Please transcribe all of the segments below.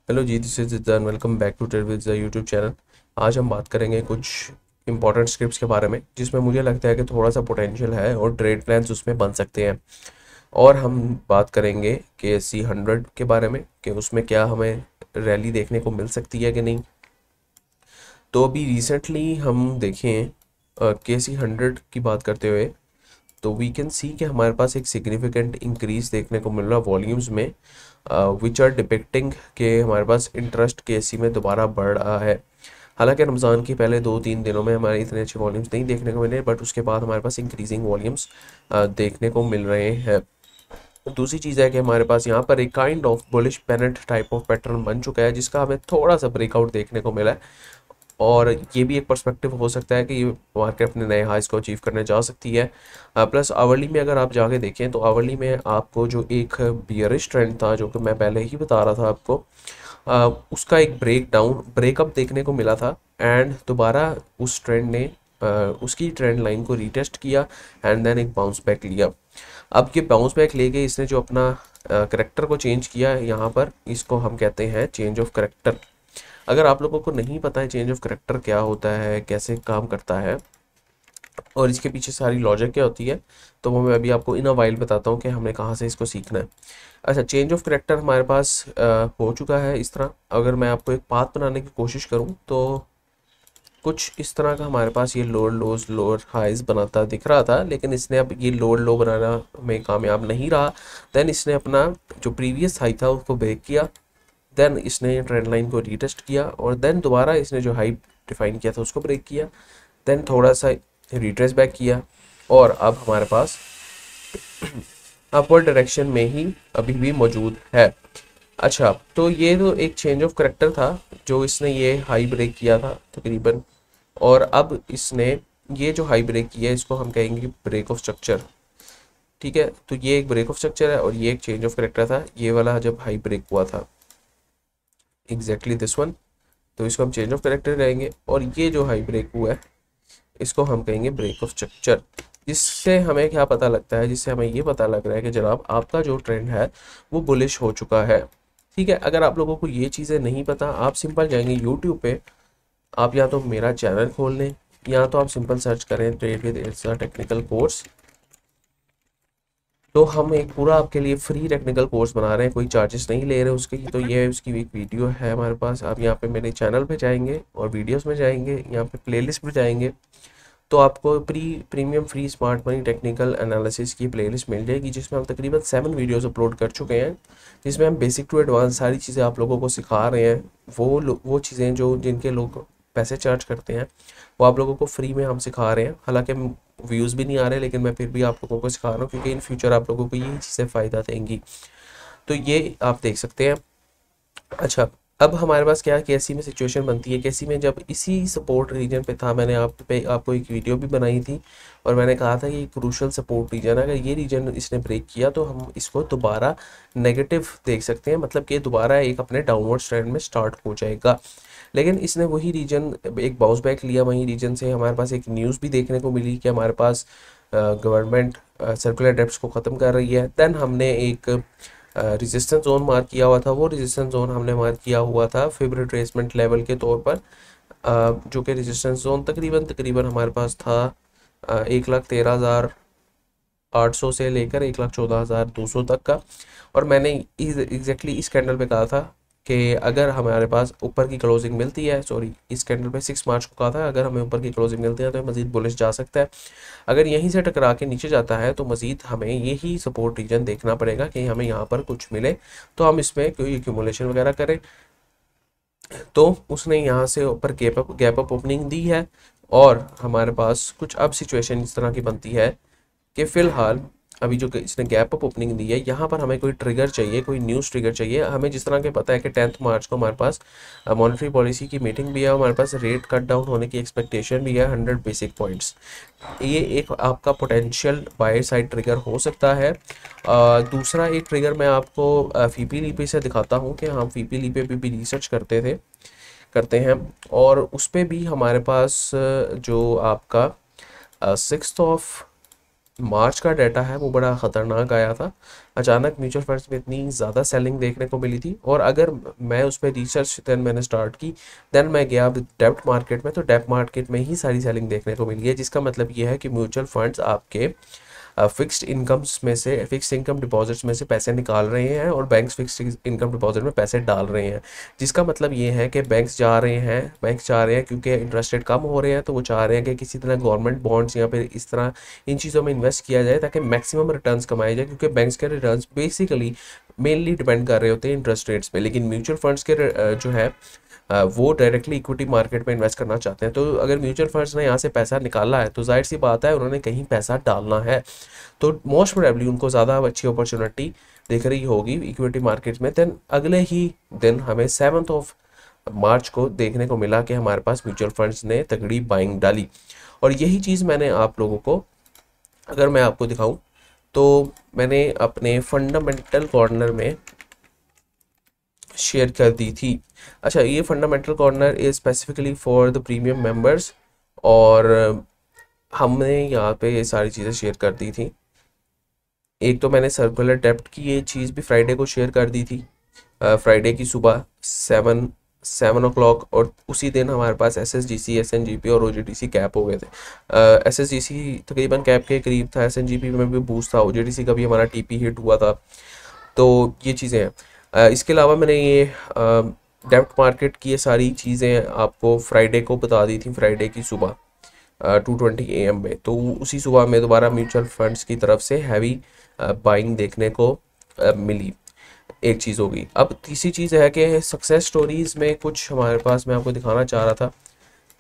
Hello जी, this is Jiddan. Welcome back to trade with the YouTube channel. आज हम बात करेंगे कुछ इंपॉर्टेंट स्क्रिप्ट्स के बारे में जिसमें मुझे लगता है कि थोड़ा सा पोटेंशियल है और ट्रेड प्लान्स उसमें बन सकते हैं। और हम बात करेंगे KSE 100 के बारे में कि उसमें क्या हमें रैली देखने को मिल सकती है कि नहीं। तो अभी रिसेंटली हम देखें KSE 100 की बात करते हुए तो वी कैन सी कि हमारे पास एक सिग्निफिकेंट इंक्रीज देखने को मिल रहा वॉल्यूम्स में, विच आर डिपिक्टिंग कि हमारे पास इंटरेस्ट केसी में दोबारा बढ़ रहा है। हालांकि रमज़ान के पहले 2-3 दिनों में हमारे इतने अच्छे वॉल्यूम्स नहीं देखने को मिले, बट उसके बाद हमारे पास इंक्रीजिंग वॉल्यूम्स देखने को मिल रहे हैं। दूसरी चीज़ है कि हमारे पास यहाँ पर एक kind of bullish pennant type of pattern बन चुका है जिसका हमें थोड़ा सा ब्रेकआउट देखने को मिला है। और ये भी एक पर्सपेक्टिव हो सकता है कि ये मार्केट अपने नए हाइस को अचीव करने जा सकती है। प्लस आवरली में अगर आप जाके देखें तो आवरली में आपको जो एक बियरिश ट्रेंड था जो कि मैं पहले ही बता रहा था आपको, उसका एक ब्रेकअप देखने को मिला था। एंड दोबारा उस ट्रेंड ने उसकी ट्रेंड लाइन को रीटेस्ट किया एंड देन एक बाउंस बैक लिया। अब ये बाउंस बैक लेके इसने जो अपना करेक्टर को चेंज किया यहाँ पर, इसको हम कहते हैं चेंज ऑफ करेक्टर। अगर आप लोगों को नहीं पता है चेंज ऑफ करेक्टर क्या होता है, कैसे काम करता है और इसके पीछे सारी लॉजिक क्या होती है, तो वो मैं अभी आपको इन अ वाइल बताता हूँ कि हमें कहाँ से इसको सीखना है। अच्छा, चेंज ऑफ करेक्टर हमारे पास हो चुका है इस तरह। अगर मैं आपको एक पाथ बनाने की कोशिश करूँ तो कुछ इस तरह का हमारे पास ये लोअर लोज लोअर हाइज बनाता दिख रहा था, लेकिन इसने अब ये लोअर लो बनाना में कामयाब नहीं रहा। देन इसने अपना जो प्रीवियस हाई था उसको ब्रेक किया, देन इसने ट्रेंड लाइन को रीटेस्ट किया और देन दोबारा इसने जो हाई डिफाइन किया था उसको ब्रेक किया, देन थोड़ा सा रिट्रेस बैक किया और अब हमारे पास अपवर्ड डायरेक्शन में ही अभी भी मौजूद है। अच्छा, तो ये तो एक चेंज ऑफ करेक्टर था जो इसने ये हाई ब्रेक किया था तकरीबन, और अब इसने ये जो हाई ब्रेक किया है इसको हम कहेंगे ब्रेक ऑफ स्ट्रक्चर। ठीक है, तो ये एक ब्रेक ऑफ स्ट्रक्चर है और ये एक चेंज ऑफ करेक्टर था, ये वाला जब हाई ब्रेक हुआ था एग्जैक्टली दिस वन, तो इसको हम चेंज ऑफ करेक्टर कहेंगे। और ये जो हाई ब्रेक हुआ है इसको हम कहेंगे ब्रेक ऑफ स्ट्रक्चर। जिससे हमें क्या पता लगता है, जिससे हमें ये पता लग रहा है कि जनाब आपका जो ट्रेंड है वो बुलिश हो चुका है। ठीक है, अगर आप लोगों को ये चीज़ें नहीं पता, आप सिंपल जाएंगे यूट्यूब पे, आप या तो मेरा चैनल खोल लें या तो आप सिंपल सर्च करें ट्रेड विद इट्सा टेक्निकल कोर्स। तो हम एक पूरा आपके लिए फ्री टेक्निकल कोर्स बना रहे हैं, कोई चार्जेस नहीं ले रहे उसके। तो ये उसकी एक वीडियो है हमारे पास। आप यहाँ पे मेरे चैनल पे जाएंगे और वीडियोस में जाएंगे, यहाँ पे प्लेलिस्ट में जाएंगे तो आपको premium free smart money technical analysis की प्लेलिस्ट मिल जाएगी जिसमें हम तकरीबन 7 वीडियोस अपलोड कर चुके हैं, जिसमें हम बेसिक टू एडवांस सारी चीज़ें आप लोगों को सिखा रहे हैं। वो चीज़ें जो जिनके लोग पैसे चार्ज करते हैं वो आप लोगों को फ्री में हम सिखा रहे हैं। हालांकि व्यूज़ भी नहीं आ रहे, लेकिन मैं फिर भी आप लोगों को सिखा रहा हूँ क्योंकि इन फ्यूचर आप लोगों को यही चीज़ें फ़ायदा देंगी। तो ये आप देख सकते हैं। अच्छा, अब हमारे पास क्या केसी में सिचुएशन बनती है। केसी में जब इसी सपोर्ट रीजन पे था, मैंने आपको एक वीडियो भी बनाई थी और मैंने कहा था कि क्रूशल सपोर्ट रीजन है, अगर ये रीजन इसने ब्रेक किया तो हम इसको दोबारा नेगेटिव देख सकते हैं, मतलब कि दोबारा एक अपने डाउनवर्ड ट्रेंड में स्टार्ट हो जाएगा। लेकिन इसने वही रीजन एक बाउंस बैक लिया, वही रीजन से हमारे पास एक न्यूज़ भी देखने को मिली कि हमारे पास गवर्नमेंट सर्कुलर डेब्ट्स को ख़त्म कर रही है। देन हमने एक रेजिस्टेंस जोन मार्क किया हुआ था, वो रेजिस्टेंस जोन हमने मार्क किया हुआ था फिब रिट्रेसमेंट लेवल के तौर पर, जो कि रेजिस्टेंस जोन तकरीबन तकरीबन हमारे पास था 1,13,800 से लेकर 1,14,200 तक का। और मैंने एग्जैक्टली इस कैंडल पे कहा था कि अगर हमारे पास ऊपर की क्लोजिंग मिलती है, सॉरी इस कैंडल पे 6 मार्च को कहा था अगर हमें ऊपर की क्लोजिंग मिलती है तो मज़ीद बुलिश जा सकता है। अगर यहीं से टकरा के नीचे जाता है तो मज़ीद हमें यही सपोर्ट रीजन देखना पड़ेगा कि हमें यहाँ पर कुछ मिले तो हम इसमें कोई एक्यूमुलेशन वगैरह करें। तो उसने यहाँ से ऊपर गैप अप ओपनिंग दी है और हमारे पास कुछ अब सिचुएशन इस तरह की बनती है कि फ़िलहाल अभी जो इसने गैप अप ओपनिंग दी है यहाँ पर हमें कोई ट्रिगर चाहिए, कोई न्यूज़ ट्रिगर चाहिए हमें। जिस तरह के पता है कि 10 मार्च को हमारे पास मॉनेटरी पॉलिसी की मीटिंग भी है, हमारे पास रेट कट डाउन होने की एक्सपेक्टेशन भी है 100 बेसिक पॉइंट्स। ये एक आपका पोटेंशियल बाय साइड ट्रिगर हो सकता है। दूसरा एक ट्रिगर मैं आपको फीपी लीपे से दिखाता हूँ कि हम फीपी लीपे पे भी रिसर्च करते हैं और उस पर भी हमारे पास जो आपका 6 ऑफ मार्च का डाटा है वो बड़ा ख़तरनाक आया था। अचानक म्यूचुअल फंड्स में इतनी ज़्यादा सेलिंग देखने को मिली थी, और अगर मैं उस पर रिसर्च देन मैंने स्टार्ट की, देन मैं गया डेब्ट मार्केट में, तो डेब्ट मार्केट में ही सारी सेलिंग देखने को मिली है, जिसका मतलब ये है कि म्यूचुअल फंड्स आपके फिक्स्ड इनकम डिपॉजिट्स में से पैसे निकाल रहे हैं और बैंक्स फिक्स्ड इनकम डिपॉजिट में पैसे डाल रहे हैं। जिसका मतलब ये है कि बैंक चाह रहे हैं क्योंकि इंटरेस्ट रेट कम हो रहे हैं, तो वो चाह रहे हैं कि किसी तरह गवर्नमेंट बॉन्ड्स या फिर इस तरह इन चीज़ों में इन्वेस्ट किया जाए ताकि मैक्सिमम रिटर्न्स कमाए जाए, क्योंकि बैंक्स के रिटर्न्स बेसिकली मेनली डिपेंड कर रहे होते हैं इंटरेस्ट रेट्स पे। लेकिन म्यूचुअल फंड्स के जो है वो डायरेक्टली इक्विटी मार्केट में इन्वेस्ट करना चाहते हैं। तो अगर म्यूचुअल फंड्स ने यहाँ से पैसा निकाला है तो जाहिर सी बात है उन्होंने कहीं पैसा डालना है, तो मोस्ट प्रोबेबली उनको ज़्यादा अच्छी अपॉर्चुनिटी दिख रही होगी इक्विटी मार्केट में। देन अगले ही दिन हमें 7 मार्च को देखने को मिला कि हमारे पास म्यूचुअल फंड्स ने तगड़ी बाइंग डाली, और यही चीज़ मैंने आप लोगों को, अगर मैं आपको दिखाऊं तो मैंने अपने फंडामेंटल कॉर्नर में शेयर कर दी थी। अच्छा, ये fundamental corner is specifically for the premium members, और हमने यहाँ पे ये सारी चीज़ें शेयर कर दी थी। एक तो मैंने सर्कुलर डेप्ट की ये चीज़ भी फ्राइडे को शेयर कर दी थी, फ्राइडे की सुबह 7 o'clock, और उसी दिन हमारे पास SSGC, SNGP और OGDC कैप हो गए थे। SSGC तकरीबन कैप के करीब था, SNGP में भी बूस्ट था, OGDC का भी हमारा TP हिट हुआ था। तो ये चीज़ें हैं। इसके अलावा मैंने ये डेप्ट मार्केट की ये सारी चीज़ें आपको फ्राइडे को बता दी थी, फ्राइडे की सुबह 2:20 AM में। तो उसी सुबह में दोबारा म्यूचुअल फंड्स की तरफ से हैवी बाइंग देखने को मिली। एक चीज़ होगी। अब तीसरी चीज़ है कि सक्सेस स्टोरीज़ में कुछ हमारे पास, मैं आपको दिखाना चाह रहा था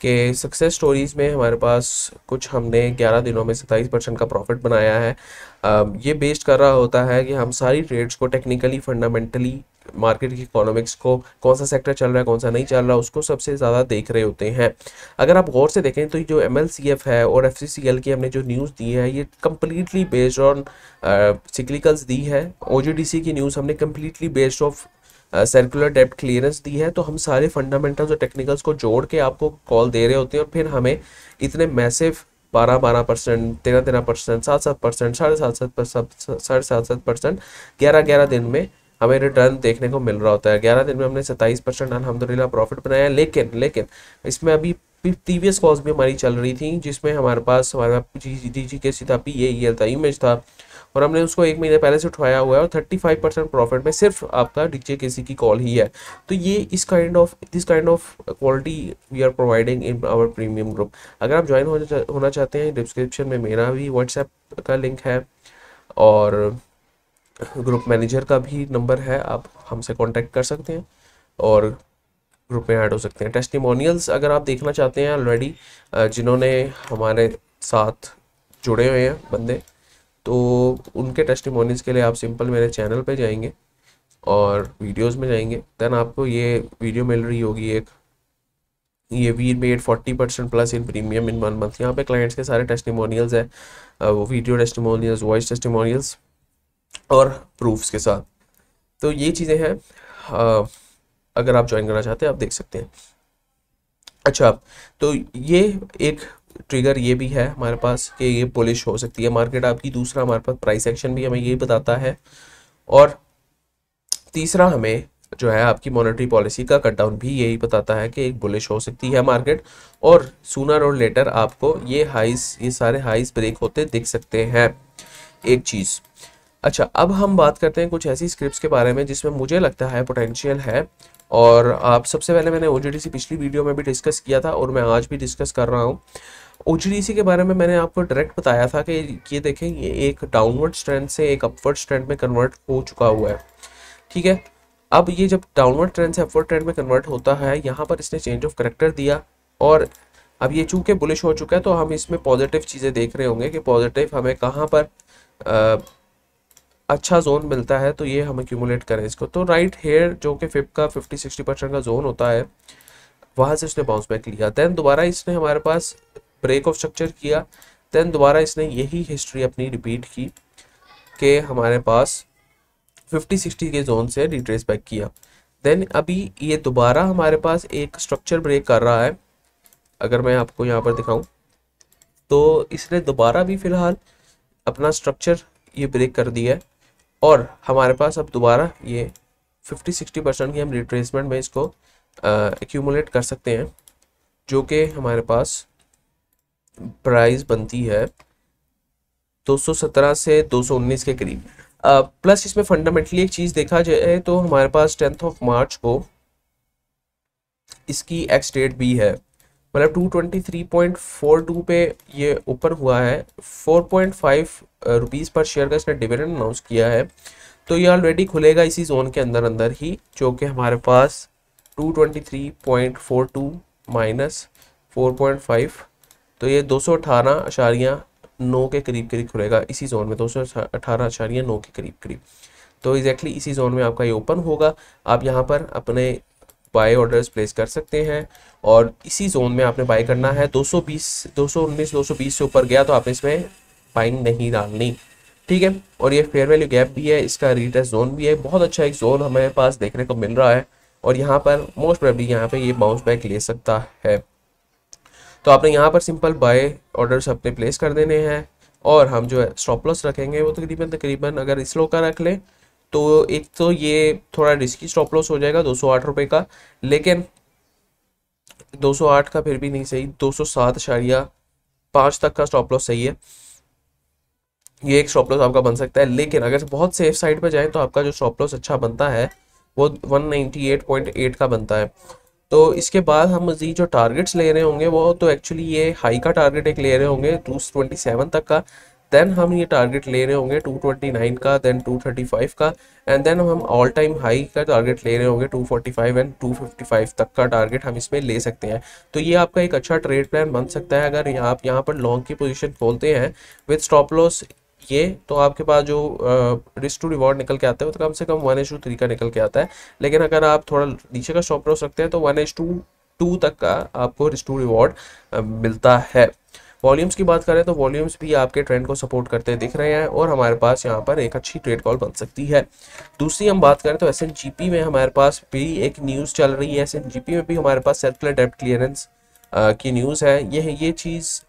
कि सक्सेस स्टोरीज़ में हमारे पास कुछ हमने 11 दिनों में 27% का प्रॉफिट बनाया है। ये बेस्ड कर रहा होता है कि हम सारी ट्रेड्स को टेक्निकली, फंडामेंटली, मार्केट की इकोनॉमिक्स को, कौन सा सेक्टर चल रहा है कौन सा नहीं चल रहा, उसको सबसे ज़्यादा देख रहे होते हैं। अगर आप गौर से देखें तो जो MLCF है और FCCL की हमने जो न्यूज़ दी है ये कम्प्लीटली बेस्ड ऑन सिक्लिकल्स दी है। OGDC की न्यूज़ हमने कम्प्लीटली बेस्ड ऑफ सर्कुलर डेब्ट क्लियरेंस दी है। तो हम सारे फंडामेंटल्स और टेक्निकल्स को जोड़ के आपको कॉल दे रहे होते हैं, और फिर हमें इतने मैसिव 12% 13% 7% 7.5% 11 दिन में हमें रिटर्न देखने को मिल रहा होता है। 11 दिन में हमने 27% अल्हम्दुलिल्लाह प्रॉफिट बनाया। लेकिन इसमें अभी प्रीवियस कॉल्स भी हमारी चल रही थी, जिसमें हमारे पास हमारा GTC था, PAEL था, इमेज था, और हमने उसको 1 महीने पहले से उठाया हुआ है, और 35% प्रॉफिट में सिर्फ आपका DJKC की कॉल ही है। तो ये this kind of quality we are providing in our premium group. अगर आप ज्वाइन होना चाहते हैं, डिस्क्रिप्शन में मेरा भी व्हाट्सएप का लिंक है और ग्रुप मैनेजर का भी नंबर है, आप हमसे कांटेक्ट कर सकते हैं और ग्रुप में ऐड हो सकते हैं। टेस्टिमोनियल्स अगर आप देखना चाहते हैं ऑलरेडी जिन्होंने हमारे साथ जुड़े हुए हैं बंदे, तो उनके टेस्टिमोनियल्स के लिए आप सिंपल मेरे चैनल पे जाएंगे और वीडियोस में जाएंगे, देन आपको ये वीडियो मिल रही होगी एक, ये we made 40% plus in premium in 1 month. यहाँ पे क्लाइंट्स के सारे टेस्टिमोनियल्स है, वो वीडियो टेस्टिमोनियल्स, वॉइस टेस्टिमोनियल्स और प्रूफ्स के साथ। तो ये चीज़ें हैं, अगर आप ज्वाइन करना चाहते हैं आप देख सकते हैं। अच्छा, तो ये एक ट्रिगर ये भी है हमारे पास कि ये बुलिश हो सकती है मार्केट आपकी। दूसरा, हमारे पास प्राइस एक्शन भी हमें ये बताता है, और तीसरा हमें जो है आपकी मॉनेटरी पॉलिसी का कट डाउन भी यही बताता है कि एक बुलिश हो सकती है मार्केट, और सूनर और लेटर आपको ये सारे हाइस ब्रेक होते दिख सकते हैं। एक चीज़। अच्छा, अब हम बात करते हैं कुछ ऐसी स्क्रिप्ट्स के बारे में जिसमें मुझे लगता है पोटेंशियल है, और आप सबसे पहले मैंने OGDC पिछली वीडियो में भी डिस्कस किया था और मैं आज भी डिस्कस कर रहा हूँ। OGDC के बारे में मैंने आपको डायरेक्ट बताया था कि ये देखें, ये एक डाउनवर्ड ट्रेंड से एक अपवर्ड ट्रेंड में कन्वर्ट हो चुका हुआ है। ठीक है, अब ये जब डाउनवर्ड ट्रेंड से अपवर्ड ट्रेंड में कन्वर्ट होता है, यहाँ पर इसने चेंज ऑफ करेक्टर दिया, और अब ये चूंकि बुलिश हो चुका है तो हम इसमें पॉजिटिव चीज़ें देख रहे होंगे कि पॉजिटिव हमें कहाँ पर अच्छा जोन मिलता है, तो ये हम एक्यूमुलेट करें इसको। तो राइट हेयर जो कि फिप का 50-60% का जोन होता है, वहाँ से उसने बाउंस बैक लिया। देन दोबारा इसने हमारे पास ब्रेक ऑफ स्ट्रक्चर किया, देन दोबारा इसने यही हिस्ट्री अपनी रिपीट की कि हमारे पास 50-60 के जोन से रिट्रेस बैक किया। देन अभी ये दोबारा हमारे पास एक स्ट्रक्चर ब्रेक कर रहा है। अगर मैं आपको यहाँ पर दिखाऊं तो इसने दोबारा भी फिलहाल अपना स्ट्रक्चर ये ब्रेक कर दिया है और हमारे पास अब दोबारा ये 50-60% की हम रिट्रेसमेंट में इसको एक्यूमुलेट कर सकते हैं, जो कि हमारे पास प्राइस बनती है 217 से 219 के करीब। प्लस इसमें फंडामेंटली एक चीज़ देखा जाए तो हमारे पास 10 मार्च को इसकी एक्स डेट भी है, मतलब 223.42 पे ये ऊपर हुआ है। 4.5 रुपीज़ पर शेयर का इसने डिविडेंड अनाउंस किया है, तो ये ऑलरेडी खुलेगा इसी जोन के अंदर अंदर ही, जो कि हमारे पास 223.42 माइनस 4.5, तो ये 218.9 के करीब करीब खुलेगा इसी जोन में, 218.9 के करीब करीब। तो एग्जैक्टली इसी जोन में आपका ये ओपन होगा। आप यहाँ पर अपने बाय ऑर्डर्स प्लेस कर सकते हैं और इसी जोन में आपने बाय करना है। 219 से ऊपर गया तो आपने इसमें बाइंग नहीं डालनी, ठीक है। और ये फेयर वैल्यू गैप भी है, इसका रीटेस्ट जोन भी है, बहुत अच्छा एक जोन हमारे पास देखने को मिल रहा है और यहाँ पर मोस्ट प्रोबेबली यहाँ पे ये बाउंस बैक ले सकता है। तो आपने यहाँ पर सिंपल बाय ऑर्डर्स अपने प्लेस कर देने हैं और हम जो है स्टॉप लॉस रखेंगे वो तकरीबन अगर इस लो का रख लें तो एक तो ये थोड़ा रिस्की स्टॉप लॉस हो जाएगा 208 रुपये का, लेकिन 208 का फिर भी नहीं सही, 207.5 तक का स्टॉप लॉस सही है, ये एक स्टॉप लॉस आपका बन सकता है। लेकिन अगर बहुत सेफ साइड पर जाए तो आपका जो स्टॉप लॉस अच्छा बनता है वो 198.8 का बनता है। तो इसके बाद हम मजीद जो टारगेट्स ले रहे होंगे वो तो एक्चुअली ये हाई का टारगेट एक ले रहे होंगे 227 तक का, देन हम ये टारगेट ले रहे होंगे 229 का, देन 235 का, एंड देन हम ऑल टाइम हाई का टारगेट ले रहे होंगे 245 एंड 255 तक का टारगेट हम इसमें ले सकते हैं। तो ये आपका एक अच्छा ट्रेड प्लान बन सकता है अगर आप यहाँ पर लॉन्ग की पोजीशन खोलते हैं विद स्टॉप लॉस ये, तो आपके पास जो रिस्क टू रिवॉर्ड निकल के आता है वो तो कम से कम 1:3 का निकल के आता है। लेकिन अगर आप थोड़ा नीचे का स्टॉप लॉस रखते हैं तो 1:2 तक का आपको रिस्क टू रिवॉर्ड मिलता है। वॉल्यूम्स की बात करें तो वॉल्यूम्स भी आपके ट्रेंड को सपोर्ट करते दिख रहे हैं और हमारे पास यहाँ पर एक अच्छी ट्रेड कॉल बन सकती है। दूसरी हम बात करें तो SNGP में हमारे पास भी एक न्यूज़ चल रही है। SNGP में भी हमारे पास सर्कुलर डेब्ट क्लियरेंस की न्यूज़ है। ये चीज़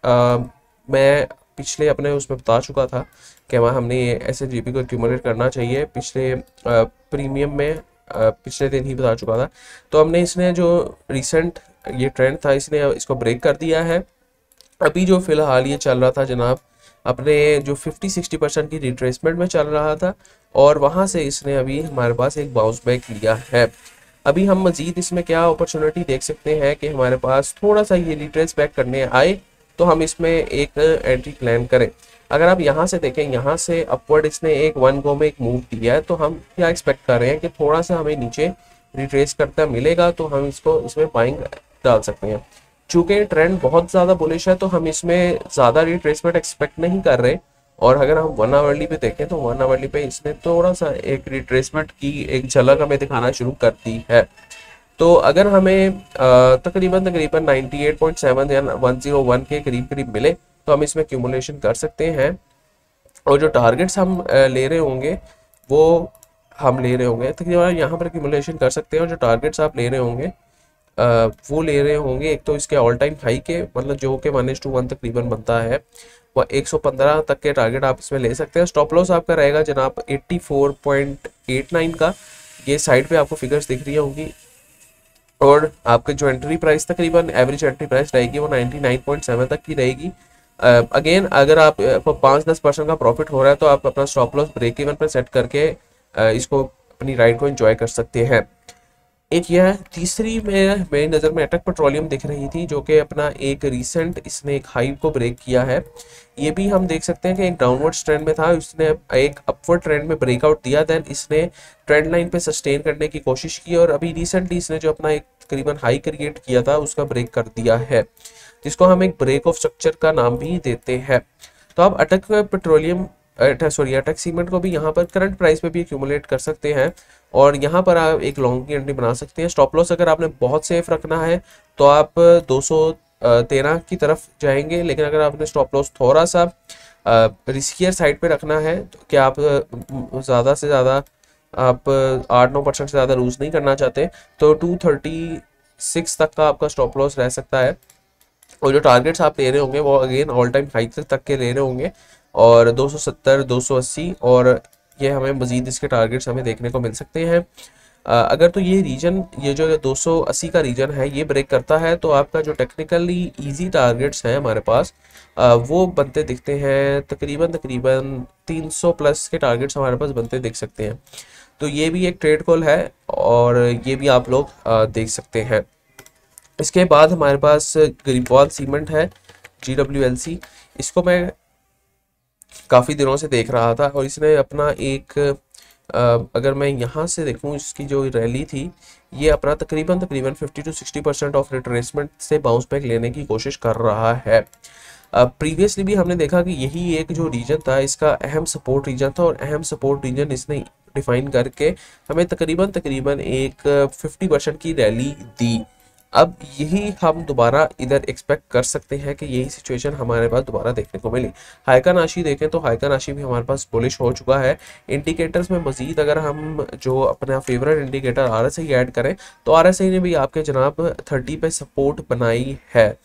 मैं पिछले अपने उसमें बता चुका था कि वहाँ हमने SNGP को एक्यूमुलेट करना चाहिए, पिछले प्रीमियम में पिछले दिन ही बता चुका था। तो हमने इसने जो रिसेंट ये ट्रेंड था इसने इसको ब्रेक कर दिया है। अभी जो फिलहाल ये चल रहा था जनाब अपने जो 50-60% की रिट्रेसमेंट में चल रहा था और वहाँ से इसने अभी हमारे पास एक बाउंस बैक लिया है। अभी हम मजीद इसमें क्या अपॉर्चुनिटी देख सकते हैं कि हमारे पास थोड़ा सा ये रिट्रेस बैक करने आए तो हम इसमें एक एंट्री प्लान करें। अगर आप यहाँ से देखें, यहाँ से अपवर्ड इसने एक वन गो में एक मूव दिया है, तो हम क्या एक्सपेक्ट कर रहे हैं कि थोड़ा सा हमें नीचे रिट्रेस करता मिलेगा तो हम इसमें बाइंग डाल सकते हैं। चूँकि ट्रेंड बहुत ज़्यादा बुलिश है तो हम इसमें ज़्यादा रिट्रेसमेंट एक्सपेक्ट नहीं कर रहे। और अगर हम 1 आवरली पे देखें तो 1 आवरली पे इसने थोड़ा सा एक रिट्रेसमेंट की एक झलक हमें दिखाना शुरू कर दी है। तो अगर हमें तकरीबन 98.7 या 101 के करीब करीब मिले तो हम इसमें एक्यूमुलेशन कर सकते हैं। और जो टारगेट्स हम ले रहे होंगे वो हम ले रहे होंगे तकरीबन यहाँ पर एक्यूमुलेशन कर सकते हैं। और जो टारगेट्स आप ले रहे होंगे वो ले रहे होंगे एक तो इसके ऑल टाइम हाई के, मतलब जो कि 1:1 तकरीबन बनता है, वह 115 तक के टारगेट आप इसमें ले सकते हैं। स्टॉप लॉस आपका रहेगा जनाब 84.89 का, ये साइड पे आपको फिगर्स दिख रही होंगी। और आपके जो एंट्री प्राइस तकरीबन एवरेज एंट्री प्राइस रहेगी वो 99.7 तक की रहेगी। अगेन अगर आप 5-10% का प्रॉफिट हो रहा है तो आप अपना स्टॉप लॉस ब्रेक इवन पर सेट करके इसको अपनी राइड को एंजॉय कर सकते हैं। एक यह है। तीसरी मेरी नज़र में अटक पेट्रोलियम दिख रही थी जो कि अपना एक रीसेंट इसने एक हाई को ब्रेक किया है। ये भी हम देख सकते हैं कि एक डाउनवर्ड ट्रेंड में था, इसने एक अपवर्ड ट्रेंड में ब्रेकआउट दिया, देन इसने ट्रेंड लाइन पे सस्टेन करने की कोशिश की और अभी रिसेंटली इसने जो अपना एक तकरीबन हाई क्रिएट किया था उसका ब्रेक कर दिया है, जिसको हम एक ब्रेक ऑफ स्ट्रक्चर का नाम भी देते हैं। तो आप अटक पेट्रोलियम अटक सीमेंट को भी यहाँ पर करंट प्राइस पे भी एक्यूमुलेट कर सकते हैं और यहाँ पर आप एक लॉन्ग की एंट्री बना सकते हैं। स्टॉप लॉस अगर आपने बहुत सेफ रखना है तो आप 213 की तरफ जाएंगे, लेकिन अगर आपने स्टॉप लॉस थोड़ा सा रिस्कियर साइड पे रखना है तो क्या आप ज़्यादा से ज़्यादा आप 8-9% से ज़्यादा लूज नहीं करना चाहते तो 236 तक का आपका स्टॉप लॉस रह सकता है। और जो टारगेट्स आप ले रहे होंगे वो अगेन ऑल टाइम हाई तक के ले रहे होंगे, और 270, 280, और ये हमें मज़ीद इसके टारगेट्स हमें देखने को मिल सकते हैं। अगर तो ये रीजन, ये जो 280 का रीजन है, ये ब्रेक करता है तो आपका जो टेक्निकली इजी टारगेट्स हैं हमारे पास, वो बनते दिखते हैं। तकरीबन तकरीबन 300 प्लस के टारगेट्स हमारे पास बनते दिख सकते हैं। तो ये भी एक ट्रेड कॉल है और ये भी आप लोग देख सकते हैं। इसके बाद हमारे पास ग्रिपवाल सीमेंट है, GWLC। इसको मैं काफ़ी दिनों से देख रहा था और इसने अपना एक अगर मैं यहाँ से देखूँ, इसकी जो रैली थी, ये अपना तकरीबन तकरीबन 50 to 60% ऑफ रिट्रेसमेंट से बाउंस बैक लेने की कोशिश कर रहा है। प्रीवियसली भी हमने देखा कि यही एक जो रीजन था, इसका अहम सपोर्ट रीजन था, और अहम सपोर्ट रीजन इसने डिफाइन करके हमें तकरीबन तकरीबन एक 50% की रैली दी। अब यही हम दोबारा इधर एक्सपेक्ट कर सकते हैं कि यही सिचुएशन हमारे पास दोबारा देखने को मिली। हाइका नाशी देखें तो हाइका नाशी भी हमारे पास बुलिश हो चुका है। इंडिकेटर्स में मजीद अगर हम जो अपना फेवरेट इंडिकेटर RSI ऐड करें तो RSI ने भी आपके जनाब 30 पे सपोर्ट बनाई है।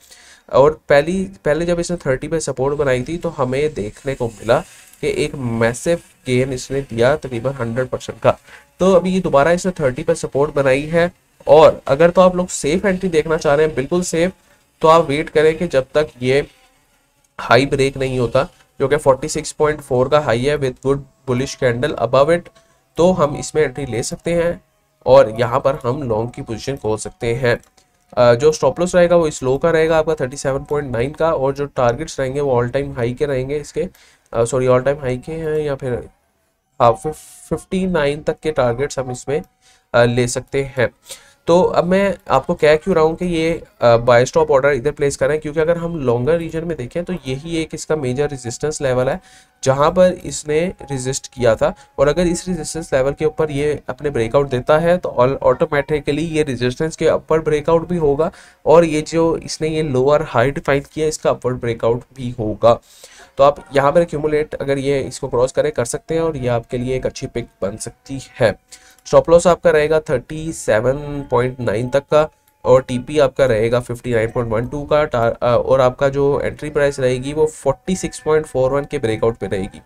और पहले जब इसने 30 पे सपोर्ट बनाई थी तो हमें देखने को मिला कि एक मैसिव गेन इसने दिया तकरीबन 100% का। तो अभी ये दोबारा इसने 30 पे सपोर्ट बनाई है, और अगर तो आप लोग सेफ एंट्री देखना चाह रहे हैं, बिल्कुल सेफ, तो आप वेट करें कि जब तक ये हाई ब्रेक नहीं होता, जो कि 46.4 का हाई है with good bullish candle above it, तो हम इसमें एंट्री ले सकते हैं और यहाँ पर हम लॉन्ग की पोजीशन खोल सकते हैं। जो स्टॉप लॉस रहेगा वो इस लो का रहेगा आपका 37.9 का, और जो टारगेट्स रहेंगे वो ऑल टाइम हाई के रहेंगे इसके, सॉरी ऑल टाइम हाई के हैं, या फिर 59 तक के टारगेट्स हम इसमें ले सकते हैं। तो अब मैं आपको कह क्यों रहा हूँ कि ये बाय स्टॉप ऑर्डर इधर प्लेस करें, क्योंकि अगर हम लॉन्गर रीजन में देखें तो यही एक इसका मेजर रेजिस्टेंस लेवल है जहां पर इसने रेजिस्ट किया था, और अगर इस रेजिस्टेंस लेवल के ऊपर ये अपने ब्रेकआउट देता है तो ऑटोमेटिकली ये रेजिस्टेंस के अपर ब्रेकआउट भी होगा, और ये जो इसने ये लोअर हाई डिफाइन किया इसका अपर ब्रेकआउट भी होगा। तो आप यहाँ पर एक्यूमुलेट अगर ये इसको क्रॉस करें कर सकते हैं, और ये आपके लिए एक अच्छी पिक बन सकती है। स्टॉप लॉस आपका रहेगा 37.9 तक का, और टीपी आपका रहेगा 59.12 का, और आपका जो एंट्री प्राइस रहेगी वो 46.41 के ब्रेकआउट पे रहेगी।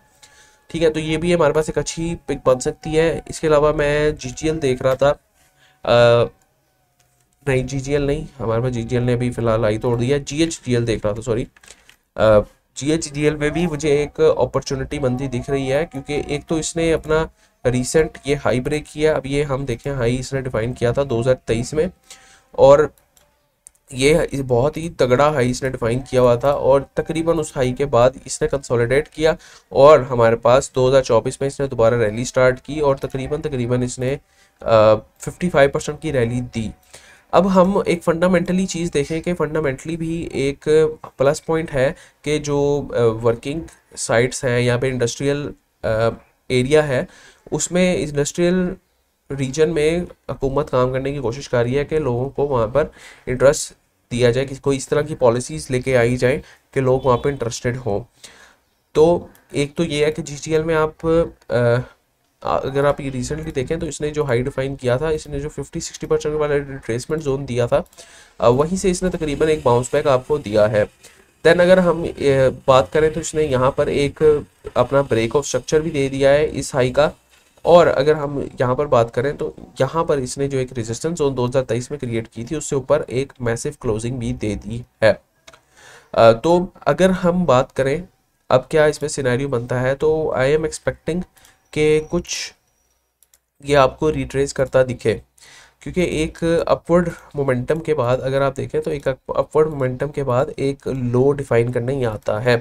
ठीक है, तो ये भी हमारे पास एक अच्छी पिक बन सकती है। इसके अलावा मैं GGL देख रहा था, नहीं GGL नहीं, हमारे पास GGL ने अभी फिलहाल आई तोड़ दिया, GHGL देख रहा था, सॉरी। GHGL में भी मुझे एक अपॉर्चुनिटी बनती दिख रही है, क्योंकि एक तो इसने अपना रिसेंट ये हाई ब्रेक किया। अब ये हम देखें, हाई इसने डिफाइन किया था 2023 में, और ये बहुत ही तगड़ा हाई इसने डिफाइन किया हुआ था, और तकरीबन उस हाई के बाद इसने कंसोलिडेट किया, और हमारे पास 2024 में इसने दोबारा रैली स्टार्ट की, और तकरीबन तकरीबन इसने 55% की रैली दी। अब हम एक फंडामेंटली चीज़ देखें कि फंडामेंटली भी एक प्लस पॉइंट है कि जो वर्किंग साइट्स हैं, यहाँ पे इंडस्ट्रियल एरिया है, उसमें इंडस्ट्रियल रीजन में हुकूमत काम करने की कोशिश कर रही है कि लोगों को वहाँ पर इंटरेस्ट दिया जाए, कि कोई इस तरह की पॉलिसीज़ लेके आई जाए कि लोग वहाँ पर इंटरेस्टेड हों। तो एक तो ये है कि GGL में आप अगर आप ये रिसेंटली देखें तो इसने जो हाई डिफाइन किया था, इसने जो 50-60% वाला रिट्रेसमेंट जोन दिया था, वहीं से इसने तकरीबन एक बाउंस बैक आपको दिया है। देन अगर हम बात करें तो इसने यहाँ पर एक अपना ब्रेक ऑफ स्ट्रक्चर भी दे दिया है इस हाई का, और अगर हम यहाँ पर बात करें तो यहाँ पर इसने जो एक रेजिस्टेंस जोन 2023 में क्रिएट की थी, उससे ऊपर एक मैसिव क्लोजिंग भी दे दी है। तो अगर हम बात करें अब क्या इसमें सिनेरियो बनता है, तो आई एम एक्सपेक्टिंग कि कुछ ये आपको रिट्रेस करता दिखे, क्योंकि एक अपवर्ड मोमेंटम के बाद अगर आप देखें तो एक अपवर्ड मोमेंटम के बाद एक लो डिफाइन करने ही आता है,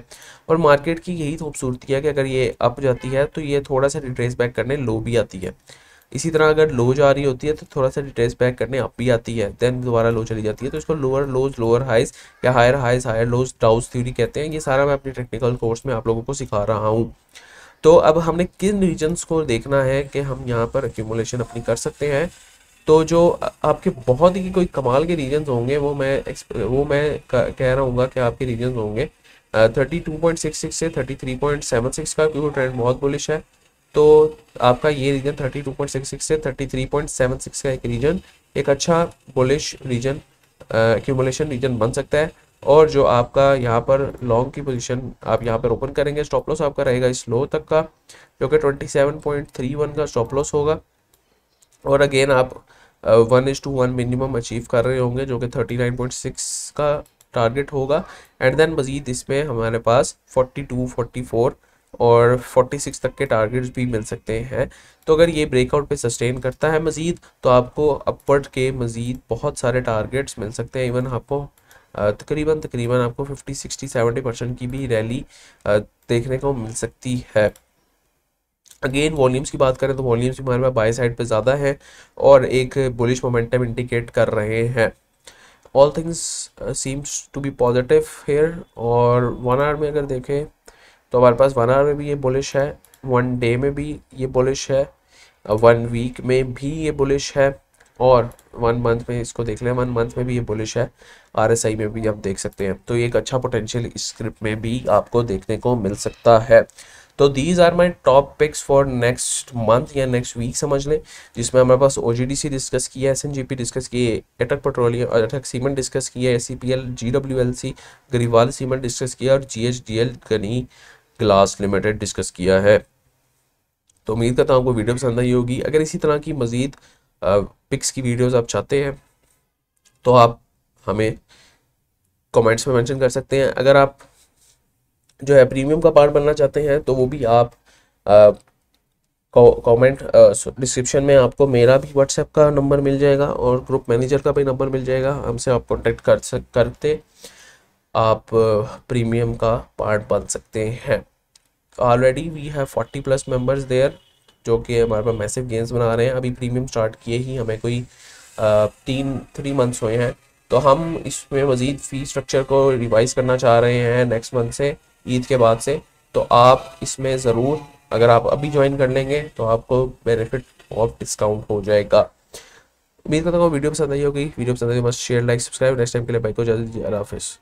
और मार्केट की यही खूबसूरती है कि अगर ये अप जाती है तो ये थोड़ा सा रिट्रेस बैक करने लो भी आती है। इसी तरह अगर लो जा रही होती है तो थोड़ा सा रिट्रेस बैक करने अप भी आती है, देन दोबारा लो चली जाती है। तो इसको लोअर लोज लोअर हाइज या higher highs higher lows Dow's theory कहते हैं। ये सारा मैं अपनी टेक्निकल कोर्स में आप लोगों को सिखा रहा हूँ। तो अब हमने किन रीजन्स को देखना है कि हम यहाँ पर एक्यूमुलेशन अपनी कर सकते हैं। तो जो आपके बहुत ही कोई कमाल के रीजन्स होंगे वो मैं कह रहा हूँ कि आपके रीजन्स होंगे 32.66 से 33.76 का, क्योंकि ट्रेंड बहुत बुलिश है। तो आपका ये रीजन 32.66 से 33.76 का एक रीजन एक अच्छा बुलिश रीजन एक्यूमुलेशन रीजन बन सकता है। और जो आपका यहाँ पर लॉन्ग की पोजीशन आप यहाँ पर ओपन करेंगे, स्टॉप लॉस आपका रहेगा इस लो तक का, जो कि 27.31 का स्टॉप लॉस होगा। और अगेन आप 1:1 मिनिमम अचीव कर रहे होंगे, जो कि 39.6 का टारगेट होगा। एंड देन मज़ीद इसमें हमारे पास 42, 44 और 46 तक के टारगेट्स भी मिल सकते हैं। तो अगर ये ब्रेकआउट पे सस्टेन करता है मज़ीद, तो आपको अपवर्ड के मज़ीद बहुत सारे टारगेट्स मिल सकते हैं। इवन आपको तकरीबन तकरीबन आपको 50, 60, 70% की भी रैली देखने को मिल सकती है। अगेन वॉल्यूम्स की बात करें तो वॉल्यूम्स हमारे पास बाय साइड पे ज़्यादा है और एक बुलिश मोमेंटम इंडिकेट कर रहे हैं। All things seems to be positive here. और 1 आवर में अगर देखें तो हमारे पास 1 आवर में भी ये बुलिश है, 1 डे में भी ये बुलिश है, 1 वीक में भी ये बुलिश है, और 1 मंथ में इसको देख लें, 1 मंथ में भी ये बुलिश है। RSI में भी आप देख सकते हैं। तो ये एक अच्छा पोटेंशियल इस स्क्रिप्ट में भी आपको देखने को मिल सकता है। तो these are my top picks for next month या नेक्स्ट वीक समझ लें, जिसमें हमारे पास OGDC डिस्कस किया है, SNGP डिस्कस किए, अटक पेट्रोलियम, अटक सीमेंट डिस्कस किया है, SCPL, GWLC Gariwal Cement discuss किया, और GHDL Ghani Glass Limited discuss किया है। तो उम्मीद करता हूँ आपको वीडियो पसंद आई होगी। अगर इसी तरह की मज़ीद पिक्स की वीडियोस आप चाहते हैं तो आप हमें कमेंट्स में मेंशन कर सकते हैं। अगर आप जो है प्रीमियम का पार्ट बनना चाहते हैं तो वो भी आप कमेंट डिस्क्रिप्शन में आपको मेरा भी व्हाट्सएप का नंबर मिल जाएगा और ग्रुप मैनेजर का भी नंबर मिल जाएगा। हमसे आप कांटेक्ट करते आप प्रीमियम का पार्ट बन सकते हैं। Already we have 40+ members there, जो कि हमारे पास मैसिव गेंस बना रहे हैं। अभी प्रीमियम स्टार्ट किए ही हमें कोई 3 मंथ्स हुए हैं। तो हम इसमें मज़ीद फ़ी स्ट्रक्चर को रिवाइज़ करना चाह रहे हैं नेक्स्ट मंथ से, ईद के बाद से। तो आप इसमें ज़रूर, अगर आप अभी ज्वाइन कर लेंगे तो आपको बेनिफिट ऑफ डिस्काउंट हो जाएगा। उम्मीद करता हूँ वीडियो पसंद आई होगी। वीडियो पसंद आई तो बस share, like, subscribe. Next time के लिए भाई को जल्दी, अल्लाह हाफिज़।